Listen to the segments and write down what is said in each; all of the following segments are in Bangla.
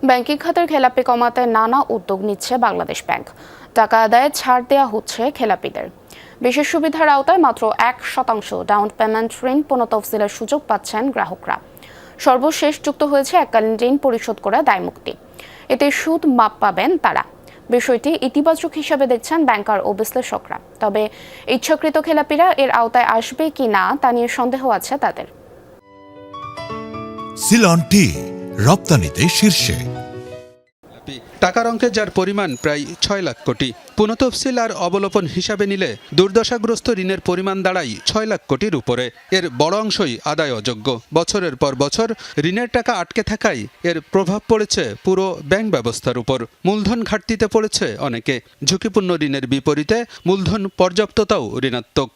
ব্যাংকিং খাতের খেলাপি কমাতে নানা উদ্যোগ নিচ্ছে বাংলাদেশ ব্যাংক। টাকা আদায়ে ছাড় দেওয়া হচ্ছে খেলাপিদের। বিশেষ সুবিধার আওতায় মাত্র 1% ডাউন পেমেন্ট ঋণ পুনঃতফসিলের সুযোগ পাচ্ছেন গ্রাহকরা। সর্বশেষ যুক্ত হয়েছে এককালীন ঋণ পরিশোধ করে দায়মুক্তি। এতে সুদ মাপ পাবেন তারা। বিষয়টি ইতিবাচক হিসেবে দেখছেন ব্যাংকার ও বিশ্লেষকরা। তবে ইচ্ছাকৃত খেলাপিরা এর আওতায় আসবে কি না তা নিয়ে সন্দেহ আছে তাদের। সিলন টি রপ্তানিতে শীর্ষে। টাকার অঙ্কে যার পরিমাণ প্রায় 6 লাখ কোটি। পুনঃতফসিল আর অবলোপন হিসাবে নিলে দুর্দশাগ্রস্ত ঋণের পরিমাণ দাঁড়ায় 6 লাখ কোটির উপরে। এর বড় অংশই আদায় অযোগ্য। বছরের পর বছর ঋণের টাকা আটকে থাকায় এর প্রভাব পড়েছে পুরো ব্যাংক ব্যবস্থার উপর। মূলধন ঘাটতিতে পড়েছে অনেকে। ঝুঁকিপূর্ণ ঋণের বিপরীতে মূলধন পর্যাপ্ততাও ঋণাত্মক।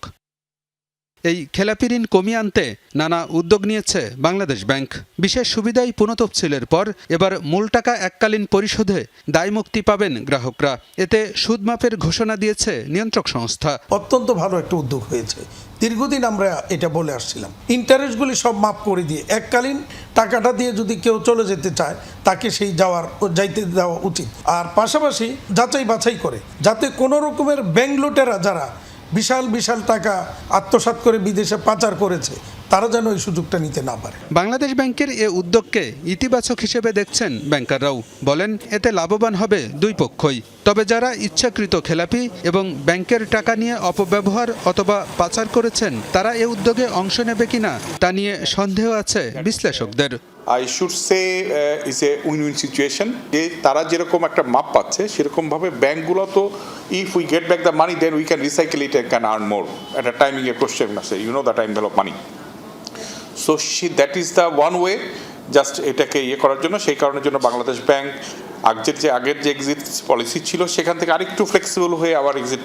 এই খেলাপি ঋণ কমিয়ে আনতে নানা উদ্যোগ নিয়েছে বাংলাদেশ ব্যাংক। বিশেষ সুবিধায় পুনঃতফসিলের পর এবার মূল টাকা এককালীন পরিশোধে দায়মুক্তি পাবেন গ্রাহকরা। এতে সুদ মাপের ঘোষণা দিয়েছে নিয়ন্ত্রক সংস্থা। অত্যন্ত ভালো একটা উদ্যোগ হয়েছে। দীর্ঘদিন আমরা এটা বলে আসছিলাম, ইন্টারেস্টগুলি সব মাপ করে দিয়ে এককালীন টাকাটা দিয়ে যদি কেউ চলে যেতে চায় তাকে সেই যাইতে দেওয়া উচিত। আর পাশাপাশি যাচাই বাছাই করে যাতে কোনো রকমের ব্যাংক লুটেরা যারা বিশাল বিশাল টাকা আত্মসাৎ করে বিদেশে পাচার করেছে তারা যেন এই সুযোগটা নিতে না পারে। বাংলাদেশ ব্যাংকের এ উদ্যোগকে ইতিবাচক হিসেবে দেখছেন ব্যাংকাররাও। বলেন এতে লাভবান হবে দুই পক্ষই। তবে যারা ইচ্ছাকৃত খেলাপি এবং ব্যাংকের টাকা নিয়ে অপব্যবহার অথবা পাচার করেছেন তারা এ উদ্যোগে অংশ নেবে কিনা তা নিয়ে সন্দেহ আছে বিশ্লেষকদের। I should say is a win-win situation. যে তারা যেরকম একটা মাপ পাচ্ছে সেরকমভাবে ব্যাংকগুলো তো if we get back the money then we can recycle it and can earn more. At a timing a question আছে, you know the time value of money. So that is the one way just এটাকে করার জন্য। সেই কারণের জন্য বাংলাদেশ ব্যাংক আগের যে এক্সিট পলিসি ছিল সেখান থেকে আরেকটু ফ্লেক্সিবল হয়ে আবার এক্সিট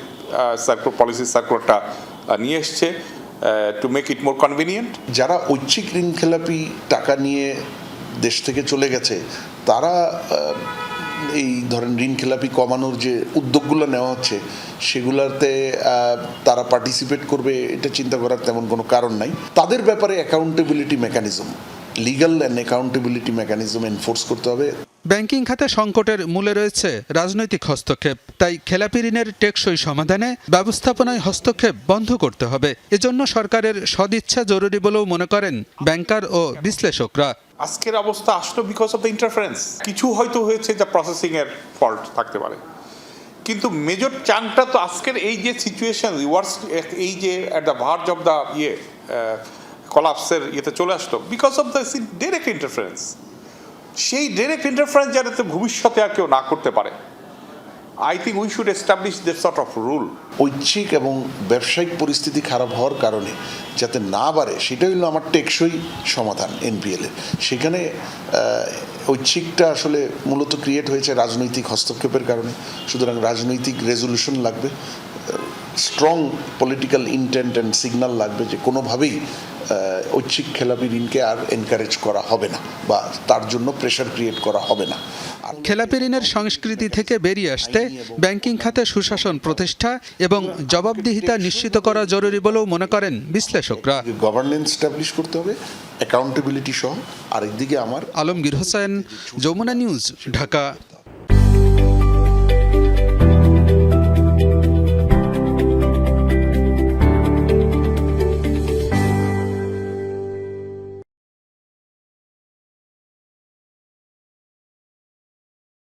সার্কুলারটা নিয়ে এসছে to make it more convenient. যারা ঐচ্ছিক ঋণ খেলাপি টাকা নিয়ে দেশ থেকে চলে গেছে তারা এই ধরেন ঋণ খেলাপি কমানোর যে উদ্যোগগুলো নেওয়া হচ্ছে সেগুলোতে তারা পার্টিসিপেট করবে এটা চিন্তা করার তেমন কোনো কারণ নাই। তাদের ব্যাপারে accountability mechanism, legal and accountability mechanism enforce করতে হবে। ব্যাংকিং খাতে সংকটের মূলে রয়েছে রাজনৈতিক হস্তক্ষেপ। তাই খেলাপি ঋণের টেকসই সমাধানে ব্যবস্থাপনায় হস্তক্ষেপ বন্ধ করতে হবে। এজন্য সরকারের সদিচ্ছা জরুরি বলেও মনে করেন ব্যাংকার ও বিশ্লেষকরা। আজকের অবস্থা আসলো বিকজ অফ দ্য ইন্টারফারেন্স। কিছু হয়তো হয়েছে যা প্রসেসিং এর ফল্ট থাকতে পারে, কিন্তু মেজর চাংটা তো আজকের এই যে সিচুয়েশন এই যে at the verge of the কলাপসের ইয়েতে চলে আসলো because of the direct interference. সেই ডাইরেক্ট ইন্টারফারেন্স যাতে ভবিষ্যতে আর কেউ না করতে পারে, I think we should establish this sort of rule. ঐচ্ছিক এবং ব্যবসায়িক পরিস্থিতি খারাপ হওয়ার কারণে যাতে না বাড়ে সেটাই হলো আমার টেকসই সমাধান এনপিএল-এর। সেখানে ঐচ্ছিকটা আসলে মূলত ক্রিয়েট হয়েছে রাজনৈতিক হস্তক্ষেপের কারণে। সুতরাং রাজনৈতিক রেজলিউশন লাগবে, strong political intent and signal লাগবে যে কোনোভাবেই ঐচ্ছিক খেলাপি ঋণকে আর এনকারেজ করা হবে না বা তার জন্য প্রেশার ক্রিয়েট করা হবে না। খেলাপি ঋণের সংস্কৃতি থেকে বেরিয়ে আসতে ব্যাংকিং খাতে সুশাসন প্রতিষ্ঠা এবং জবাবদিহিতা নিশ্চিত করা জরুরি বলেও মনে করেন বিশ্লেষকরা। গভর্নেন্স এস্টাবলিশ করতে হবে, অ্যাকাউন্টেবিলিটি সহ। আরেকদিকে আমার আলমগীর হোসেন, যমুনা নিউজ, ঢাকা।